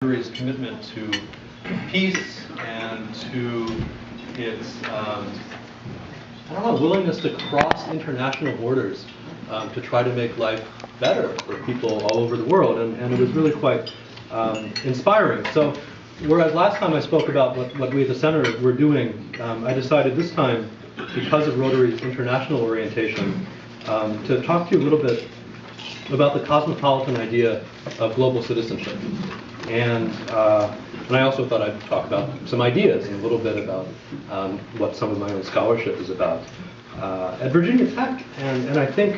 Rotary's commitment to peace and to its willingness to cross international borders to try to make life better for people all over the world, and it was really quite inspiring. So, whereas last time I spoke about what we at the Center were doing, I decided this time, because of Rotary's international orientation, to talk to you a little bit about the cosmopolitan idea of global citizenship. And I also thought I'd talk about some ideas and a little bit about what some of my own scholarship is about. At Virginia Tech, and I think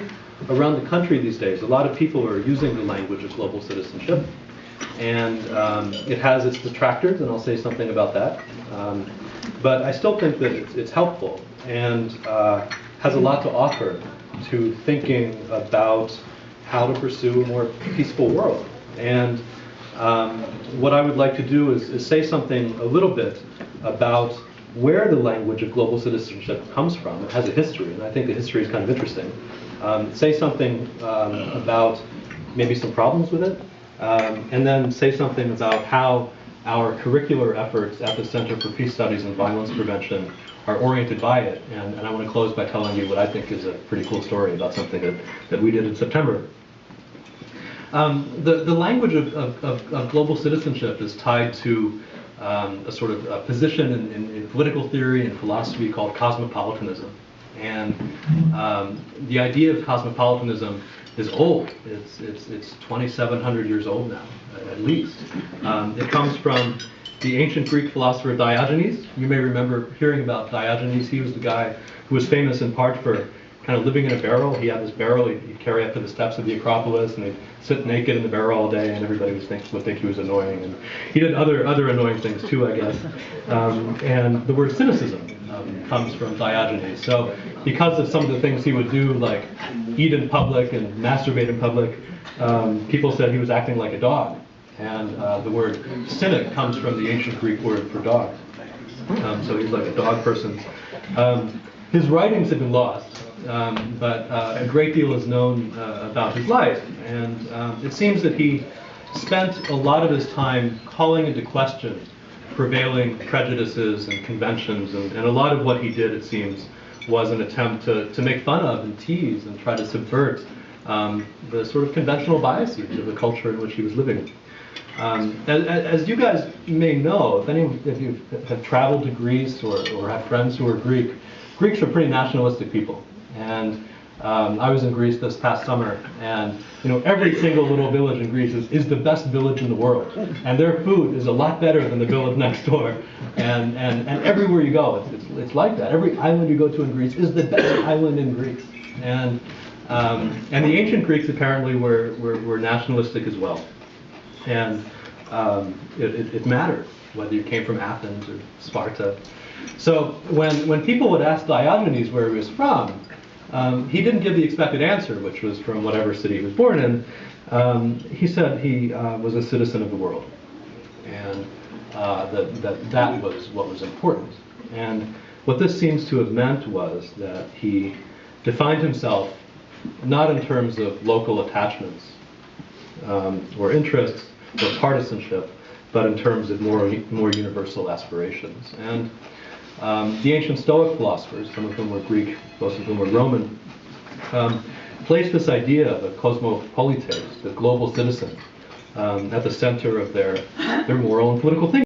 around the country these days, a lot of people are using the language of global citizenship. And it has its detractors, and I'll say something about that. But I still think that it's helpful and has a lot to offer to thinking about how to pursue a more peaceful world. And what I would like to do is say something a little bit about where the language of global citizenship comes from. It has a history, and I think the history is kind of interesting. Say something about maybe some problems with it, and then say something about how our curricular efforts at the Center for Peace Studies and Violence Prevention are oriented by it. And I want to close by telling you what I think is a pretty cool story about something that we did in September. The language of global citizenship is tied to a sort of a position in political theory and philosophy called cosmopolitanism. And the idea of cosmopolitanism is old. It's 2,700 years old now, at least. It comes from the ancient Greek philosopher Diogenes. You may remember hearing about Diogenes. He was the guy who was famous in part for kind of living in a barrel. He had this barrel he'd carry up to the steps of the Acropolis, and he'd sit naked in the barrel all day, and everybody would think he was annoying. And he did other annoying things too, I guess. And the word cynicism comes from Diogenes. So because of some of the things he would do, like eat in public and masturbate in public, people said he was acting like a dog. And the word cynic comes from the ancient Greek word for dog. So he's like a dog person. His writings have been lost. But a great deal is known about his life, and it seems that he spent a lot of his time calling into question prevailing prejudices and conventions, and a lot of what he did, it seems, was an attempt to make fun of and tease and try to subvert the sort of conventional biases of the culture in which he was living. As you guys may know, if you have traveled to Greece or have friends who are Greeks are pretty nationalistic people. And I was in Greece this past summer, and every single little village in Greece is the best village in the world, and their food is a lot better than the village next door. And everywhere you go, it's like that. Every island you go to in Greece is the best island in Greece. And the ancient Greeks apparently were nationalistic as well, and it mattered whether you came from Athens or Sparta. So when people would ask Diogenes where he was from, he didn't give the expected answer, which was from whatever city he was born in. He said he was a citizen of the world, and that was what was important. And what this seems to have meant was that he defined himself not in terms of local attachments or interests or partisanship, but in terms of more universal aspirations. And the ancient Stoic philosophers, some of whom were Greek, most of whom were Roman, placed this idea of a cosmopolites, the global citizen, at the center of their moral and political thinking.